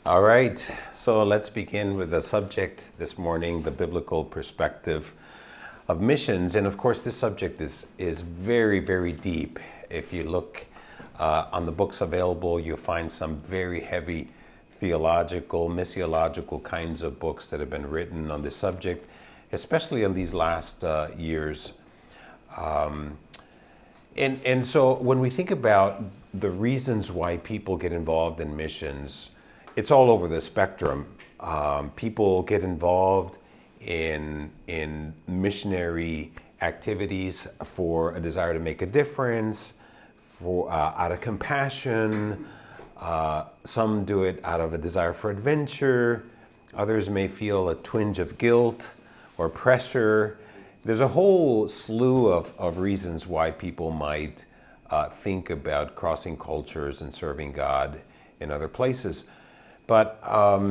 All right, so let's begin with the subject this morning, the biblical perspective of missions. And of course, this subject is very, very deep. If you look on the books available, you'll find some very heavy theological, missiological kinds of books that have been written on this subject, especially in these last years. And so when we think about the reasons why people get involved in missions, it's all over the spectrum. People get involved in missionary activities for a desire to make a difference, for out of compassion. Some do it out of a desire for adventure. Others may feel a twinge of guilt or pressure. There's a whole slew of reasons why people might think about crossing cultures and serving God in other places. But a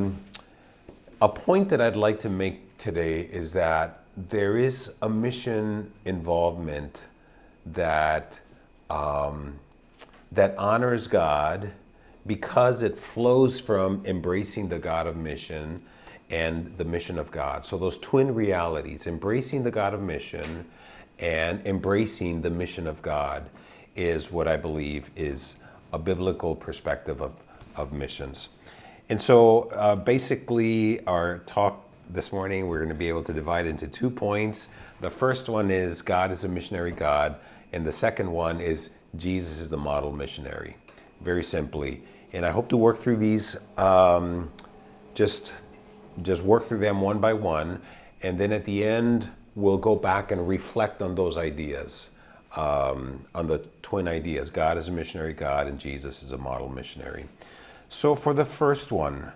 point that I'd like to make today is that there is a mission involvement that that honors God because it flows from embracing the God of mission and the mission of God. So those twin realities, embracing the God of mission and embracing the mission of God, is what I believe is a biblical perspective of missions. And so basically our talk this morning, we're going to be able to divide into 2 points. The first one is God is a missionary God, and the second one is Jesus is the model missionary, very simply. And I hope to work through these, just work through them one by one, and then at the end, we'll go back and reflect on those ideas, on the twin ideas. God is a missionary God, and Jesus is a model missionary. So for the first one,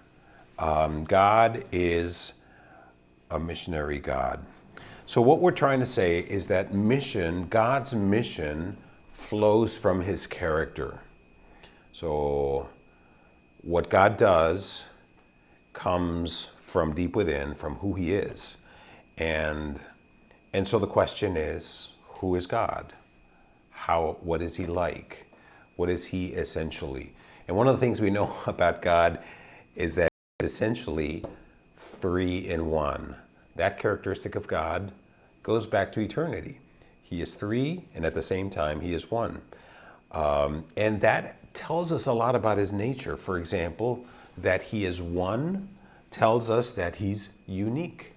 God is a missionary God. So what we're trying to say is that mission, God's mission, flows from his character. So what God does comes from deep within, from who he is. And so the question is, who is God? What is he like? What is he essentially? And one of the things we know about God is that he's essentially 3 in 1. That characteristic of God goes back to eternity. He is 3, and at the same time, he is 1. And that tells us a lot about his nature. For example, that he is 1 tells us that he's unique.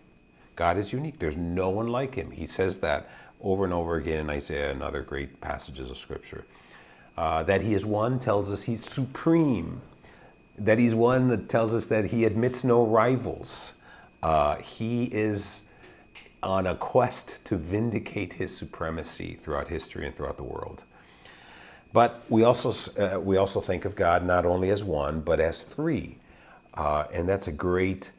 God is unique. There's no one like him. He says that over and over again in Isaiah and other great passages of Scripture. That he is 1 tells us he's supreme. That he's 1 that tells us that he admits no rivals. He is on a quest to vindicate his supremacy throughout history and throughout the world. But we also think of God not only as 1, but as 3. And that's a great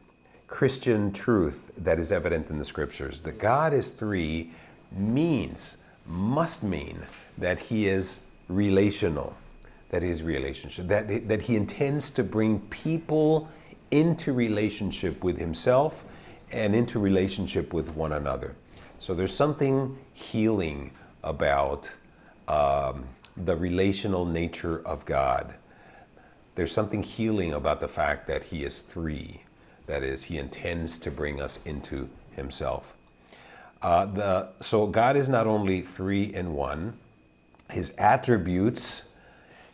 Christian truth that is evident in the Scriptures. That God is 3 must mean that he is relational, that is relationship, that he intends to bring people into relationship with himself and into relationship with one another. So there's something healing about the relational nature of God. There's something healing about the fact that he is 3, that is, he intends to bring us into himself. So God is not only 3 in 1, his attributes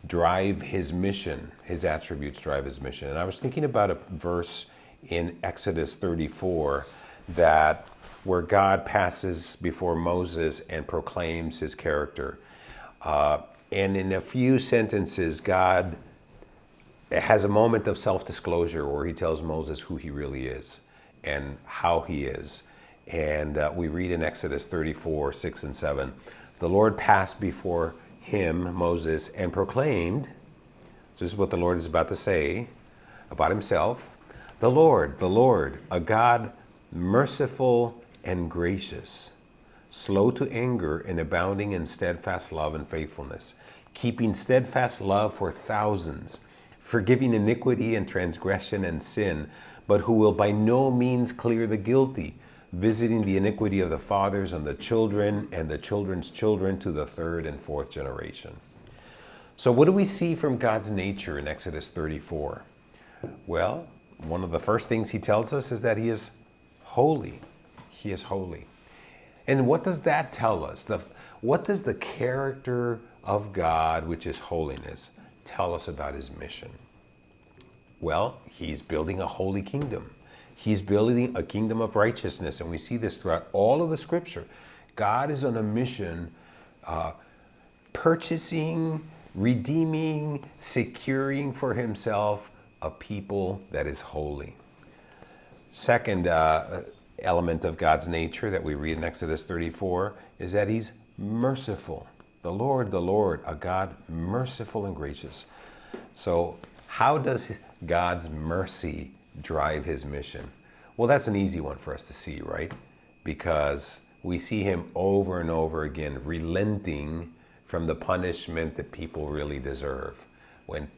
drive his mission. His attributes drive his mission. And I was thinking about a verse in Exodus 34 where God passes before Moses and proclaims his character. And in a few sentences, God has a moment of self-disclosure where he tells Moses who he really is and how he is. And we read in Exodus 34, 6 and 7, the Lord passed before him, Moses, and proclaimed, so this is what the Lord is about to say about himself, the Lord, a God merciful and gracious, slow to anger and abounding in steadfast love and faithfulness, keeping steadfast love for thousands, forgiving iniquity and transgression and sin, but who will by no means clear the guilty, visiting the iniquity of the fathers on the children and the children's children to the 3rd and 4th generation. So what do we see from God's nature in Exodus 34? Well, one of the first things he tells us is that he is holy. He is holy. And what does that tell us? What does the character of God, which is holiness, tell us about his mission? Well, he's building a holy kingdom. He's building a kingdom of righteousness, and we see this throughout all of the scripture. God is on a mission, purchasing, redeeming, securing for himself a people that is holy. Second element of God's nature that we read in Exodus 34 is that he's merciful. The Lord, a God merciful and gracious. So how does God's mercy drive his mission? Well, that's an easy one for us to see, right? Because we see him over and over again relenting from the punishment that people really deserve. When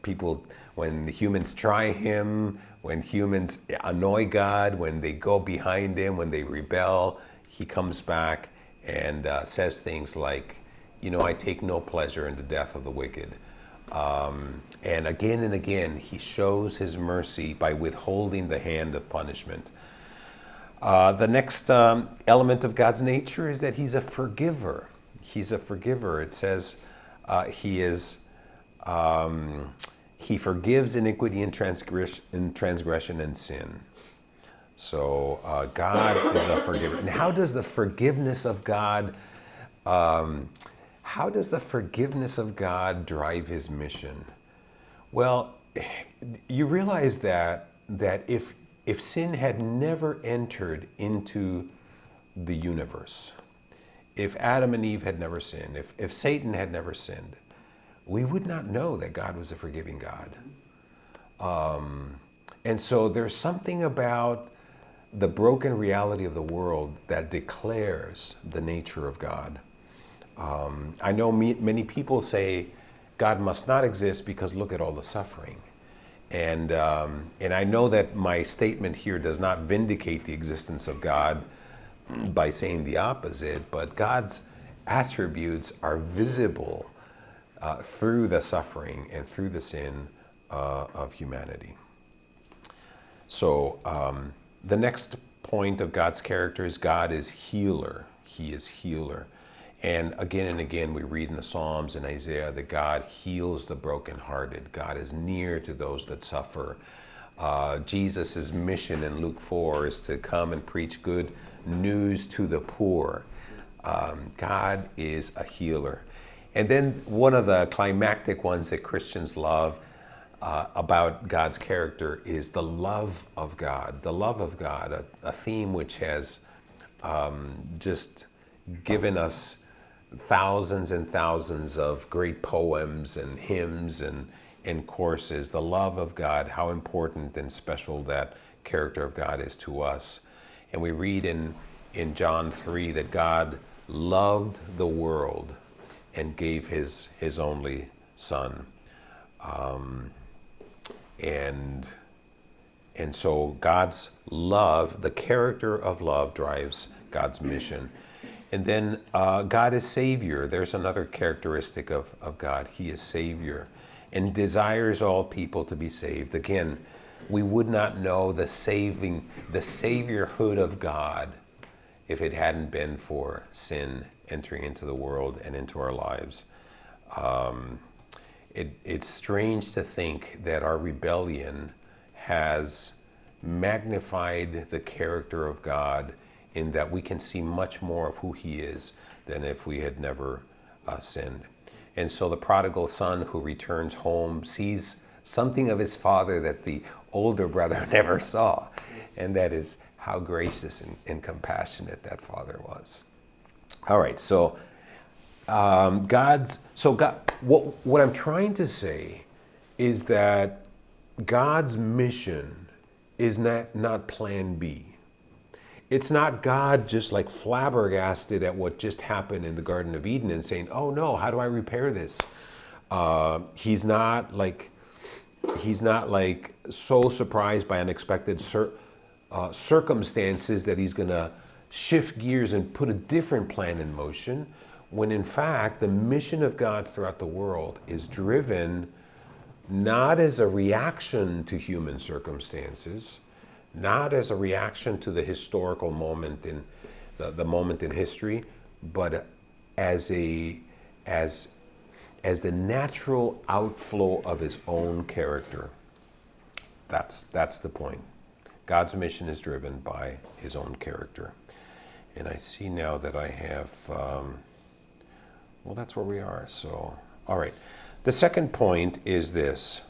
humans try him, when humans annoy God, when they go behind him, when they rebel, he comes back and says things like, I take no pleasure in the death of the wicked. And again, he shows his mercy by withholding the hand of punishment. The next element of God's nature is that he's a forgiver. He's a forgiver. It says he forgives iniquity and transgression and sin. So God is a forgiver. And how does the forgiveness of God drive his mission? Well, you realize that if sin had never entered into the universe, if Adam and Eve had never sinned, if Satan had never sinned, we would not know that God was a forgiving God. And so there's something about the broken reality of the world that declares the nature of God. I know many people say God must not exist because look at all the suffering. And I know that my statement here does not vindicate the existence of God by saying the opposite, but God's attributes are visible through the suffering and through the sin of humanity. So the next point of God's character is God is healer. He is healer. And again, we read in the Psalms and Isaiah that God heals the brokenhearted. God is near to those that suffer. Jesus' mission in Luke 4 is to come and preach good news to the poor. God is a healer. And then one of the climactic ones that Christians love about God's character is the love of God. The love of God, a theme which has just given us thousands and thousands of great poems and hymns and courses. The love of God, how important and special that character of God is to us. And we read in John 3 that God loved the world and gave his only Son. And so God's love, the character of love, drives God's mission. And then God is Savior. There's another characteristic of God. He is Savior and desires all people to be saved. Again, we would not know the saviorhood of God if it hadn't been for sin entering into the world and into our lives. It's strange to think that our rebellion has magnified the character of God in that we can see much more of who he is than if we had never sinned. And so the prodigal son who returns home sees something of his father that the older brother never saw, and that is how gracious and compassionate that father was. All right, so what I'm trying to say is that God's mission is not plan B. It's not God just like flabbergasted at what just happened in the Garden of Eden and saying, oh no, how do I repair this? He's not like so surprised by unexpected circumstances that he's going to shift gears and put a different plan in motion, when in fact the mission of God throughout the world is driven not as a reaction to human circumstances, not as a reaction to the historical moment in the moment in history, but as the natural outflow of his own character. That's the point. God's mission is driven by his own character. And I see now that I have, well, that's where we are. So, all right. The second point is this,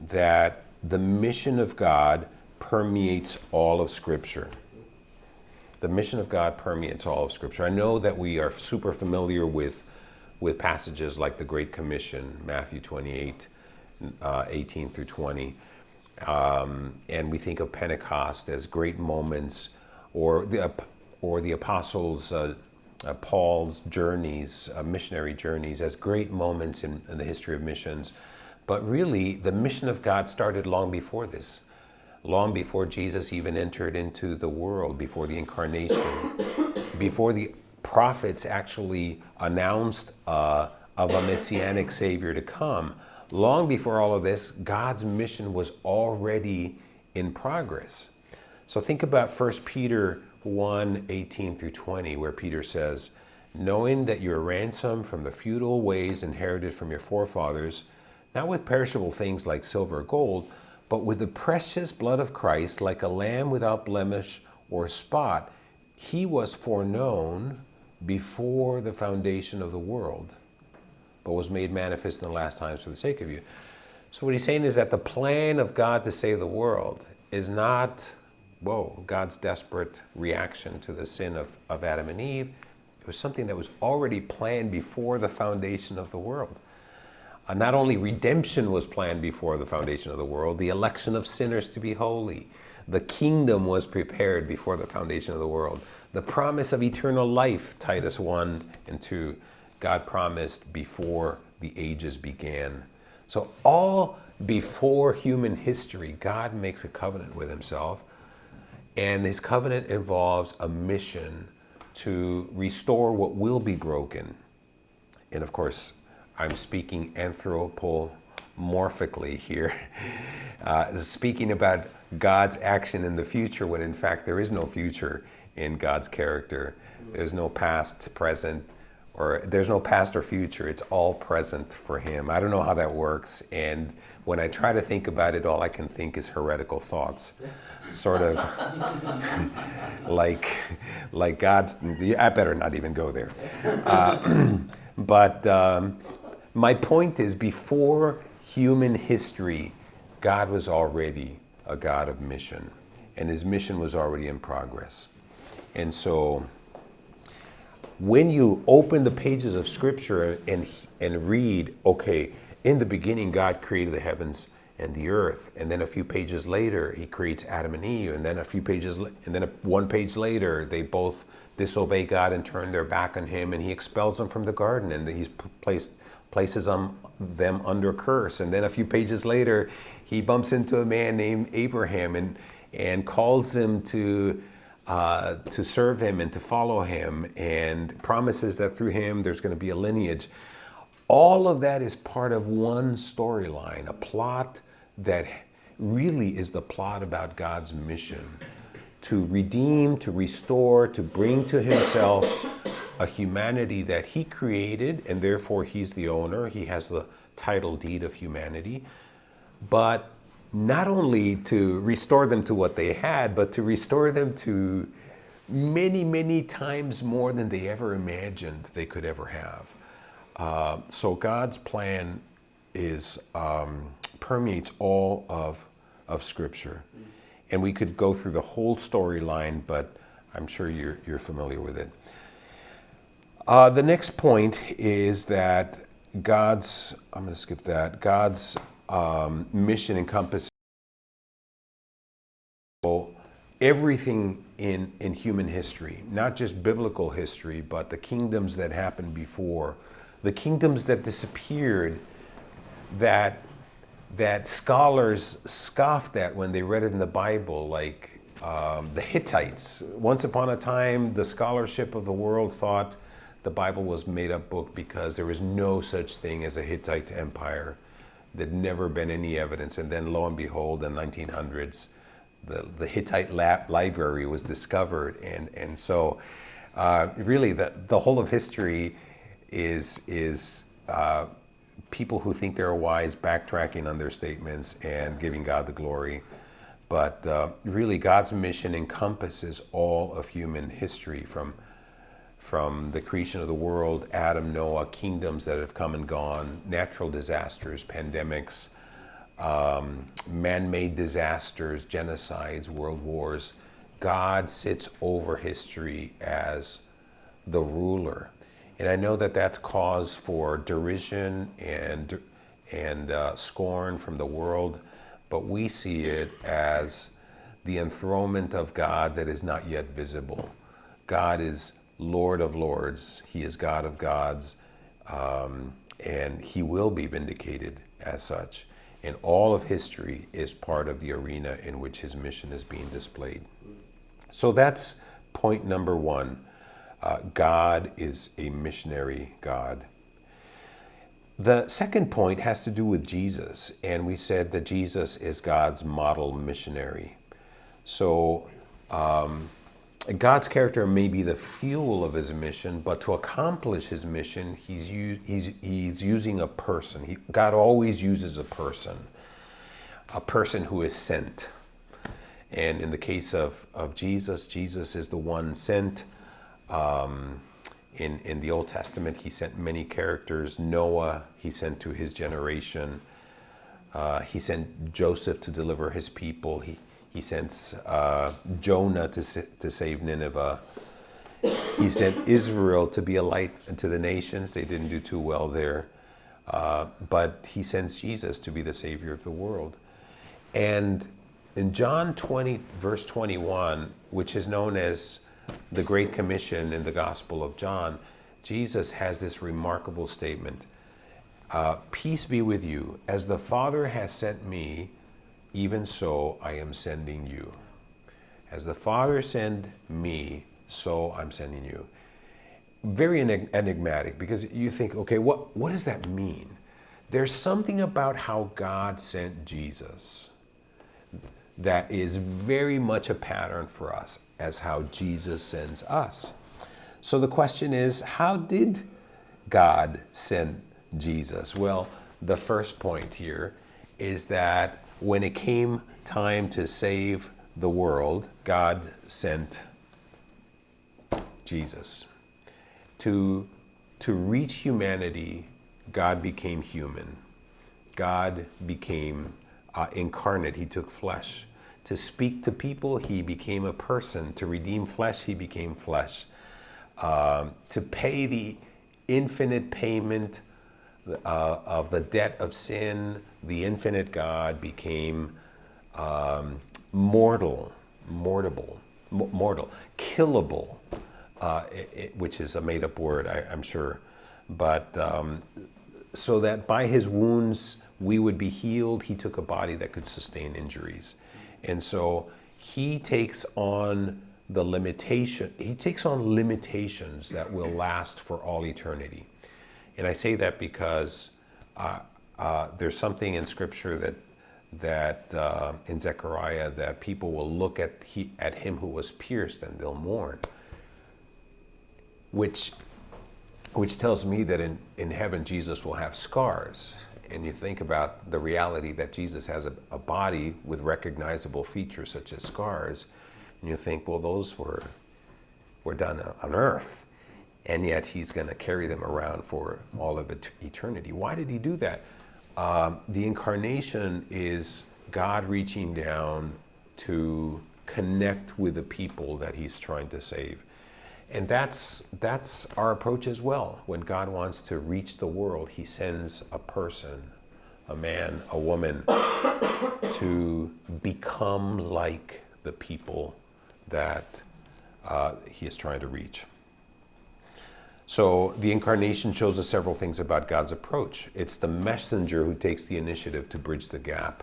that the mission of God permeates all of Scripture. The mission of God permeates all of Scripture. I know that we are super familiar with passages like the Great Commission, Matthew 28, 18 through 20. And we think of Pentecost as great moments, or the apostles' Paul's journeys, missionary journeys, as great moments in the history of missions. But really, the mission of God started long before this, long before Jesus even entered into the world, before the incarnation, before the prophets actually announced of a messianic Savior to come. Long before all of this, God's mission was already in progress. So think about 1 Peter 1, 18 through 20, where Peter says, knowing that you are ransomed from the futile ways inherited from your forefathers, not with perishable things like silver or gold, but with the precious blood of Christ, like a lamb without blemish or spot. He was foreknown before the foundation of the world, but was made manifest in the last times for the sake of you. So what he's saying is that the plan of God to save the world is not, God's desperate reaction to the sin of Adam and Eve. It was something that was already planned before the foundation of the world. Not only redemption was planned before the foundation of the world, the election of sinners to be holy. The kingdom was prepared before the foundation of the world. The promise of eternal life, Titus 1 and 2, God promised before the ages began. So all before human history, God makes a covenant with himself, and his covenant involves a mission to restore what will be broken. And of course, I'm speaking anthropomorphically here, speaking about God's action in the future, when in fact there is no future in God's character. There's no past, present, or there's no past or future. It's all present for him. I don't know how that works, and when I try to think about it, all I can think is heretical thoughts. Sort of like God, I better not even go there. But my point is, before human history, God was already a God of mission, and his mission was already in progress. And so when you open the pages of Scripture and read, okay, in the beginning God created the heavens and the earth, and then a few pages later he creates Adam and Eve, and then one page later they both disobey God and turn their back on him, and he expels them from the garden, and he's places them under a curse. And then a few pages later he bumps into a man named Abraham and calls him to serve him and to follow him, and promises that through him there's going to be a lineage. All of that is part of one storyline, a plot that really is the plot about God's mission to redeem, to restore, to bring to himself a humanity that he created, and therefore he's the owner. He has the title deed of humanity. But not only to restore them to what they had, but to restore them to many, many times more than they ever imagined they could ever have. So God's plan permeates all of Scripture. And we could go through the whole storyline, but I'm sure you're familiar with it. The next point is that God's mission encompasses everything in human history, not just biblical history, but the kingdoms that happened before, the kingdoms that disappeared, that scholars scoffed at when they read it in the Bible, like the Hittites. Once upon a time, the scholarship of the world thought the Bible was a made-up book because there was no such thing as a Hittite empire. There'd never been any evidence. And then lo and behold, in the 1900s, the Hittite library was discovered. And so really the whole of history is people who think they're wise backtracking on their statements and giving God the glory. But really, God's mission encompasses all of human history, from the creation of the world, Adam, Noah, kingdoms that have come and gone, natural disasters, pandemics, man-made disasters, genocides, world wars. God sits over history as the ruler. And I know that that's cause for derision and scorn from the world, but we see it as the enthronement of God that is not yet visible. God is Lord of lords. He is God of gods, and he will be vindicated as such. And all of history is part of the arena in which his mission is being displayed. So that's point number one. God is a missionary God. The second point has to do with Jesus, and we said that Jesus is God's model missionary. So God's character may be the fuel of his mission, but to accomplish his mission, he's using a person. God always uses a person who is sent. And in the case of Jesus, Jesus is the one sent. In the Old Testament, he sent many characters. Noah, he sent to his generation. He sent Joseph to deliver his people. He sends Jonah to save Nineveh. He sent Israel to be a light to the nations. They didn't do too well there. But he sends Jesus to be the Savior of the world. And in John 20, verse 21, which is known as the Great Commission in the Gospel of John, Jesus has this remarkable statement. Peace be with you. As the Father has sent me, even so I am sending you. As the Father sent me, so I'm sending you. Very enigmatic, because you think, okay, what does that mean? There's something about how God sent Jesus that is very much a pattern for us as how Jesus sends us. So the question is, how did God send Jesus? Well, the first point here is that when it came time to save the world, God sent Jesus. To reach humanity, God became human. God became incarnate. He took flesh. To speak to people, he became a person. To redeem flesh, he became flesh. To pay the infinite payment of the debt of sin, the infinite God became mortal, killable, which is a made-up word, I'm sure. But so that by his wounds we would be healed, he took a body that could sustain injuries. And so he takes on limitations that will last for all eternity. And I say that because there's something in Scripture that in Zechariah that people will look at him who was pierced and they'll mourn, which tells me that in heaven Jesus will have scars. And you think about the reality that Jesus has a body with recognizable features such as scars, and you think, well, those were done on earth, and yet he's going to carry them around for all of eternity. Why did he do that? The incarnation is God reaching down to connect with the people that he's trying to save. And that's our approach as well. When God wants to reach the world, he sends a person, a man, a woman, to become like the people that he is trying to reach. So the incarnation shows us several things about God's approach. It's the messenger who takes the initiative to bridge the gap.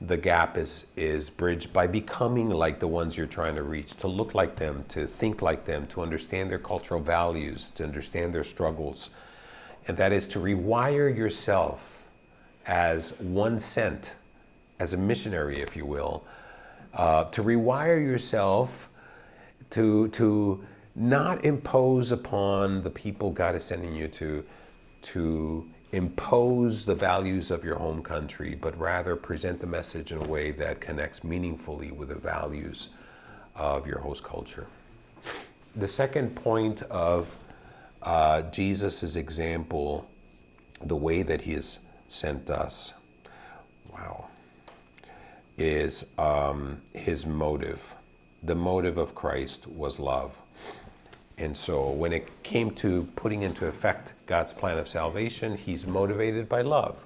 The gap is bridged by becoming like the ones you're trying to reach, to look like them, to think like them, to understand their cultural values, to understand their struggles. And that is to rewire yourself as one sent, as a missionary, if you will, to rewire yourself to not impose upon the people God is sending you to impose the values of your home country, but rather present the message in a way that connects meaningfully with the values of your host culture. The second point of Jesus' example, the way that he has sent us, is his motive. The motive of Christ was love. And so when it came to putting into effect God's plan of salvation, he's motivated by love.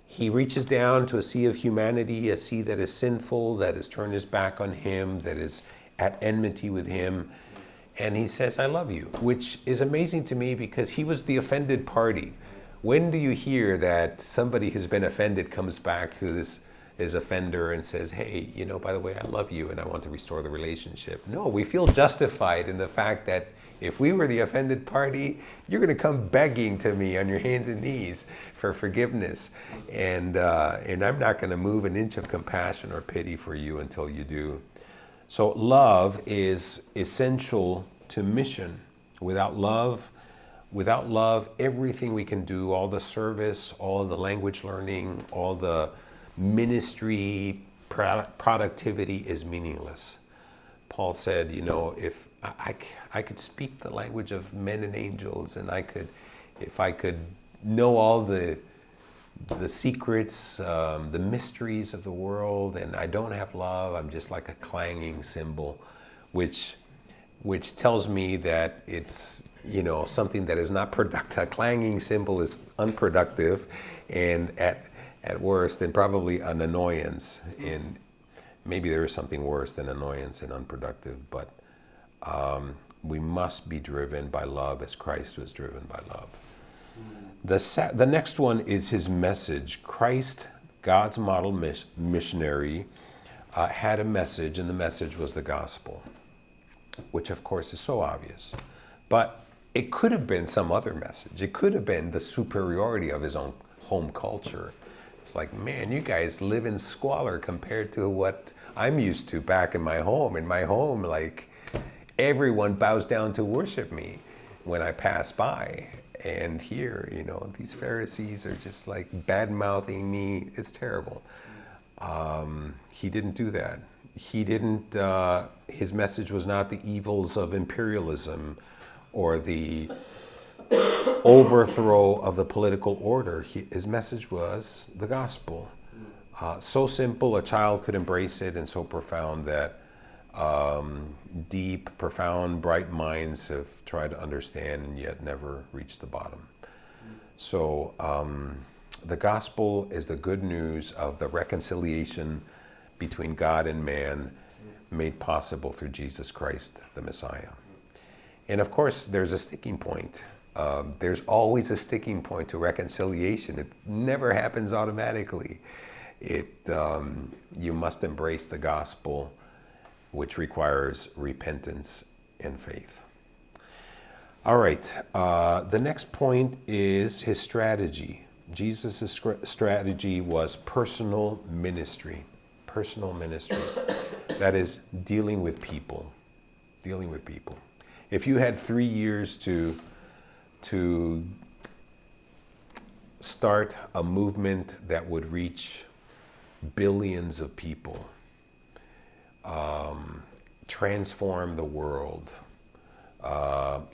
He reaches down to a sea of humanity, a sea that is sinful, that has turned his back on him, that is at enmity with him. And he says, I love you, which is amazing to me because he was the offended party. When do you hear that somebody who's been offended comes back to this offender and says, hey, by the way, I love you and I want to restore the relationship? No, we feel justified in the fact that if we were the offended party, you're going to come begging to me on your hands and knees for forgiveness. And I'm not going to move an inch of compassion or pity for you until you do. So love is essential to mission. Without love, everything we can do, all the service, all the language learning, all the ministry, productivity is meaningless. Paul said, if I could speak the language of men and angels, and if I could know all the secrets, the mysteries of the world, and I don't have love, I'm just like a clanging cymbal, which tells me that it's something that is not productive. A clanging cymbal is unproductive, and at worst, and probably an annoyance. And maybe there is something worse than annoyance and unproductive, but we must be driven by love as Christ was driven by love. The next one is his message. Christ, God's model missionary, had a message, and the message was the gospel, which of course is so obvious. But it could have been some other message. It could have been the superiority of his own home culture. It's like, man, you guys live in squalor compared to what I'm used to back in my home. In my home, like, everyone bows down to worship me when I pass by. And here, these Pharisees are just like bad-mouthing me. It's terrible. He didn't do that. His message was not the evils of imperialism or the overthrow of the political order. His message was the gospel. So simple a child could embrace it, and so profound that deep, profound, bright minds have tried to understand and yet never reached the bottom. So the gospel is the good news of the reconciliation between God and man made possible through Jesus Christ, the Messiah. And of course, there's a sticking point. There's always a sticking point to reconciliation. It never happens automatically. You must embrace the gospel, which requires repentance and faith. All right, the next point is his strategy. Jesus' strategy was personal ministry. Personal ministry. That is, dealing with people. Dealing with people. If you had 3 years to start a movement that would reach billions of people, transform the world,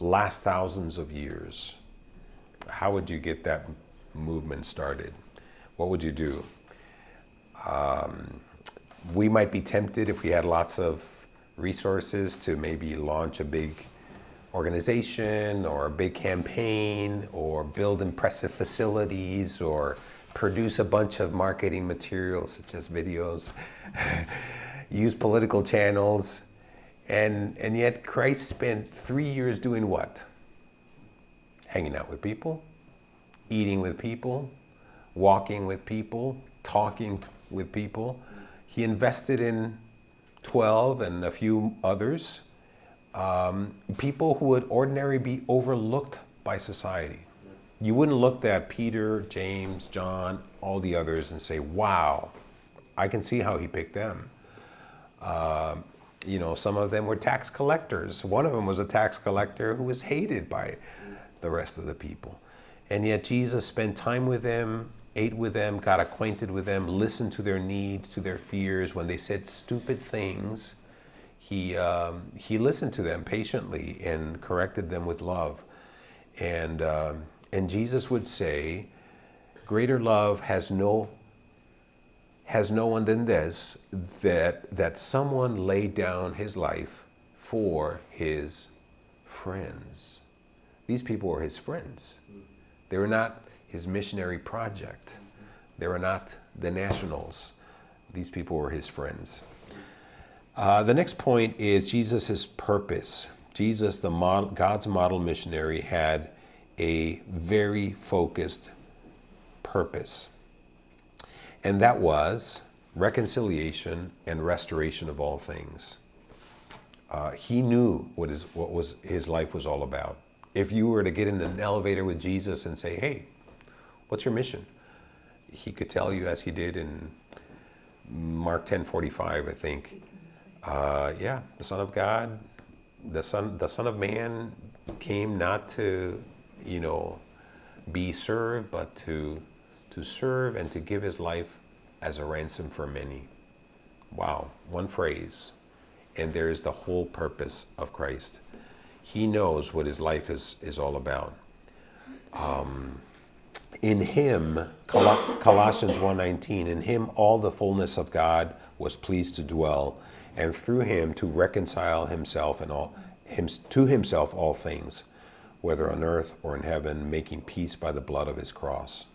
last thousands of years, how would you get that movement started? What would you do? We might be tempted, if we had lots of resources, to maybe launch a big organization or a big campaign, or build impressive facilities, or produce a bunch of marketing materials such as videos, use political channels, and yet Christ spent 3 years doing what? Hanging out with people, eating with people, walking with people, talking with people. He invested in 12 and a few others, people who would ordinarily be overlooked by society. You wouldn't look at Peter, James, John, all the others and say, wow, I can see how he picked them. Some of them were tax collectors. One of them was a tax collector who was hated by the rest of the people. And yet Jesus spent time with them, ate with them, got acquainted with them, listened to their needs, to their fears. When they said stupid things, he listened to them patiently and corrected them with love. And Jesus would say, greater love has no one than this, that someone laid down his life for his friends. These people were his friends. They were not his missionary project. They were not the nationals. These people were his friends. The next point is Jesus' purpose. Jesus, God's model missionary, had a very focused purpose. And that was reconciliation and restoration of all things. He knew what his life was all about. If you were to get in an elevator with Jesus and say, hey, what's your mission? He could tell you, as he did in Mark 10:45, I think. The Son of God, the Son of Man came not to, be served, but to serve and to give his life as a ransom for many. Wow, one phrase, and there's the whole purpose of Christ. He knows what his life is all about. In him, Colossians 1:19, in him all the fullness of God was pleased to dwell, and through him to reconcile to himself all things, whether on earth or in heaven, making peace by the blood of his cross.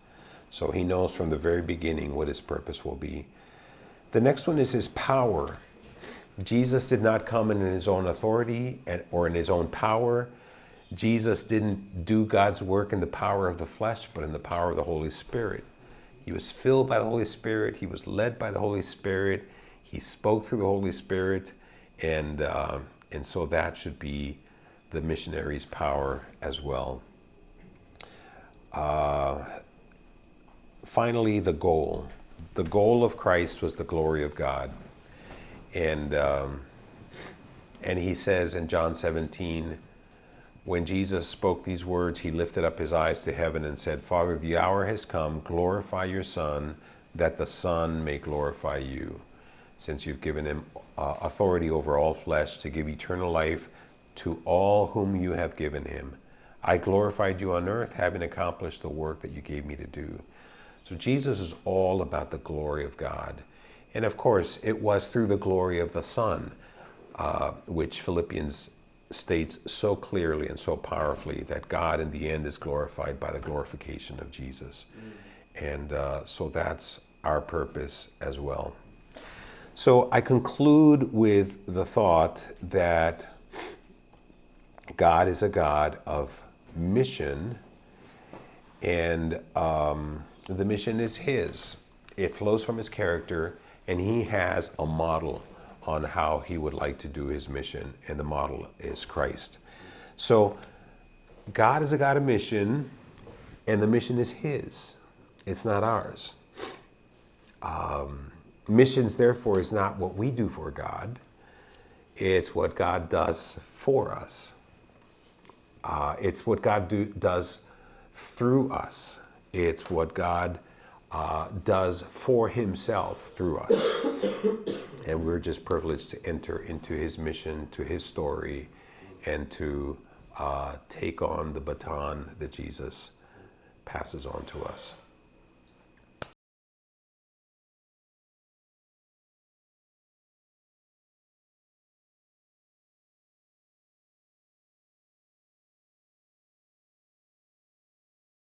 So he knows from the very beginning what his purpose will be. The next one is his power. Jesus did not come in his own authority or in his own power. Jesus didn't do God's work in the power of the flesh, but in the power of the Holy Spirit. He was filled by the Holy Spirit. He was led by the Holy Spirit. He spoke through the Holy Spirit. And so that should be the missionary's power as well. Finally, the goal. The goal of Christ was the glory of God. And he says in John 17, when Jesus spoke these words, he lifted up his eyes to heaven and said, Father, the hour has come, glorify your Son, that the Son may glorify you, since you've given him authority over all flesh to give eternal life to all whom you have given him. I glorified you on earth, having accomplished the work that you gave me to do. So Jesus is all about the glory of God. And of course, it was through the glory of the Son, which Philippians states so clearly and so powerfully that God in the end is glorified by the glorification of Jesus. And so that's our purpose as well. So I conclude with the thought that God is a God of mission, and the mission is his. It flows from his character, and he has a model on how he would like to do his mission, and the model is Christ. So God is a God of mission, and the mission is his. It's not ours. Missions, therefore, is not what we do for God. It's what God does for us. It's what God does through us. It's what God does for himself through us. And we're just privileged to enter into his mission, to his story, and to take on the baton that Jesus passes on to us.